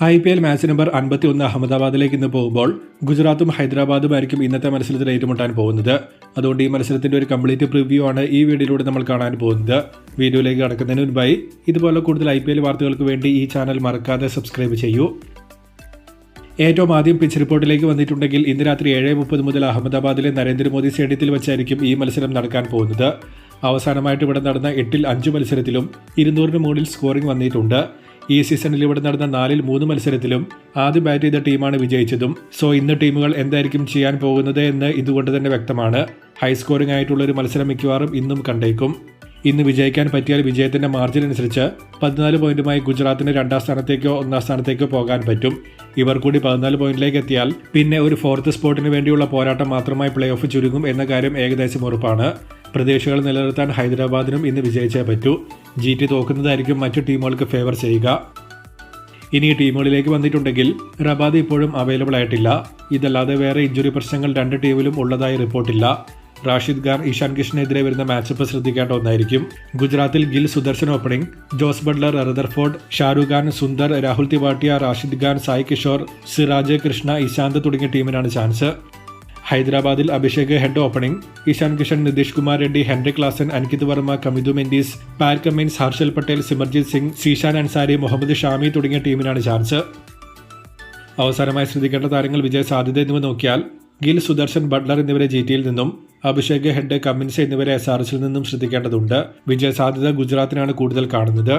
IPL match number 51 അഹമ്മദാബാദിലേക്ക് ഇന്ന് പോകുമ്പോൾ ഗുജറാത്തും ഹൈദരാബാദുമായിരിക്കും ഇന്നത്തെ മത്സരത്തിൽ ഏറ്റുമുട്ടാൻ പോകുന്നത്. അതുകൊണ്ട് ഈ മത്സരത്തിന്റെ ഒരു കംപ്ലീറ്റ് പ്രിവ്യൂ ആണ് ഈ വീഡിയോയിലൂടെ നമ്മൾ കാണാൻ പോകുന്നത്. വീഡിയോയിലേക്ക് കടക്കുന്നതിന് മുൻപായി ഇതുപോലെ കൂടുതൽ IPL വാർത്തകൾക്ക് വേണ്ടി ഈ ചാനൽ മറക്കാതെ സബ്സ്ക്രൈബ് ചെയ്യൂ. ഏറ്റവും ആദ്യം പിച്ച് റിപ്പോർട്ടിലേക്ക് വന്നിട്ടുണ്ടെങ്കിൽ ഇന്ന് രാത്രി 7:30 മുതൽ അഹമ്മദാബാദിലെ നരേന്ദ്രമോദി സ്റ്റേഡിയത്തിൽ വെച്ചായിരിക്കും ഈ മത്സരം നടക്കാൻ പോകുന്നത്. അവസാനമായിട്ട് ഇവിടെ നടന്ന 8ൽ 5 മത്സരത്തിലും 200-ന് മുകളിൽ സ്കോറിംഗ് വന്നിട്ടുണ്ട്. ഈ സീസണിൽ ഇവിടെ നടന്ന 4ൽ 3 മത്സരത്തിലും ആദ്യം ബാറ്റ് ചെയ്ത ടീമാണ് വിജയിച്ചതും. സോ ഇന്ന് ടീമുകൾ എന്തായിരിക്കും ചെയ്യാൻ പോകുന്നത് എന്ന് ഇതുകൊണ്ട് തന്നെ വ്യക്തമാണ്. ഹൈ സ്കോറിംഗ് ആയിട്ടുള്ള ഒരു മത്സരം മിക്കവാറും ഇന്നും കണ്ടേക്കും. ഇന്ന് വിജയിക്കാൻ പറ്റിയാൽ വിജയത്തിന്റെ മാർജിൻ അനുസരിച്ച് 14 പോയിന്റുമായി ഗുജറാത്തിന് 2ാം സ്ഥാനത്തേക്കോ 1ാം സ്ഥാനത്തേക്കോ പോകാൻ പറ്റും. ഇവർ കൂടി 14 പോയിന്റിലേക്ക് എത്തിയാൽ പിന്നെ ഒരു 4th സ്പോട്ടിന് വേണ്ടിയുള്ള പോരാട്ടം മാത്രമായി പ്ലേ ഓഫ് ചുരുങ്ങും എന്ന കാര്യം ഏകദേശം ഉറപ്പാണ്. പ്രതീക്ഷകൾ നിലനിർത്താൻ ഹൈദരാബാദിനും ഇന്ന് വിജയിച്ചേ പറ്റൂ. GT തോക്കുന്നതായിരിക്കും മറ്റു ടീമുകൾക്ക് ഫേവർ ചെയ്യുക. ഇനി ടീമുകളിലേക്ക് വന്നിട്ടുണ്ടെങ്കിൽ റബാദ് ഇപ്പോഴും അവൈലബിൾ ആയിട്ടില്ല. ഇതല്ലാതെ വേറെ ഇഞ്ചുറി പ്രശ്നങ്ങൾ 2 ടീമിലും ഉള്ളതായി റിപ്പോർട്ടില്ല. റാഷിദ് ഖാൻ ഇഷാൻ കിഷനെതിരെ വരുന്ന മാച്ചപ്പ് ശ്രദ്ധിക്കേണ്ട ഒന്നായിരിക്കും. ഗുജറാത്തിൽ Gill Sudharsan opening, Jos Buttler, Rutherford, Shahrukh Khan, Sundar, Rahul Tewatia, Rashid Khan, Sai Kishore, Siraj, Krishna, Ishant തുടങ്ങിയ ടീമിനാണ് ചാൻസ്. ഹൈദരാബാദിൽ Abhishek Head opening, Ishan Kishan, Nitish Kumar Reddy, Henry Klaasen, Ankit Verma, Kamindu Mendis, Pat Cummins, Harshal Patel, Simarjeet Singh, Zeeshan Ansari, Mohammed Shami തുടങ്ങിയ ടീമിനാണ് ചാൻസ്. അവസാനമായി ശ്രദ്ധിക്കേണ്ട താരങ്ങൾ വിജയ സാധ്യത എന്നിവ നോക്കിയാൽ ഗിൽ, സുദർശൻ, ബട്ട്ലർ എന്നിവരെ GTയിൽ നിന്നും, അഭിഷേക് ഹെഡ്, കമ്മിൻസ് എന്നിവരെ SRHൽ നിന്നും ശ്രദ്ധിക്കേണ്ടതുണ്ട്. വിജയ സാധ്യത ഗുജറാത്തിനാണ് കൂടുതൽ കാണുന്നത്.